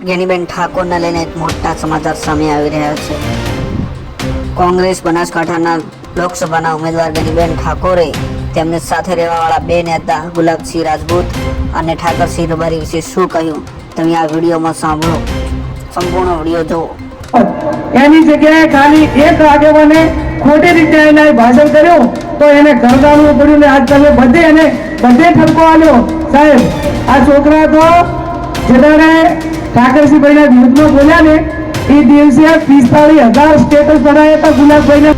ગેનીબેન ઠાકોરને લઈને એક મોટા સમાચાર સામે આવી રહ્યા છે। કોંગ્રેસ બનાસકાંઠાના લોકસભાના ઉમેદવાર ગેનીબેન ઠાકોરે તેમની સાથે રહેવાવાળા બે નેતા ગુલાબસિંહ રાજપૂત અને ઠાકરસિંહ રબારી વિશે શું કહ્યું તમે આ વિડીયોમાં સાંભળો। સંપૂર્ણ વિડીયો જુઓ। એની જગ્યાએ ખાલી એક આગેવાને ખોટી રીતે એને ભાષણ કર્યું તો એને ઘરદારવું પડ્યું ને આજ તમે બધે ઠપકો આલ્યો। સાહેબ આ છોકરા તો જેદારે ઠાકરસિંહભાઈના વિરુદ્ધમાં બોલ્યા ને એ દિવસે 45,000 સ્ટેટસ બનાવ્યા હતા ગુલાબભાઈને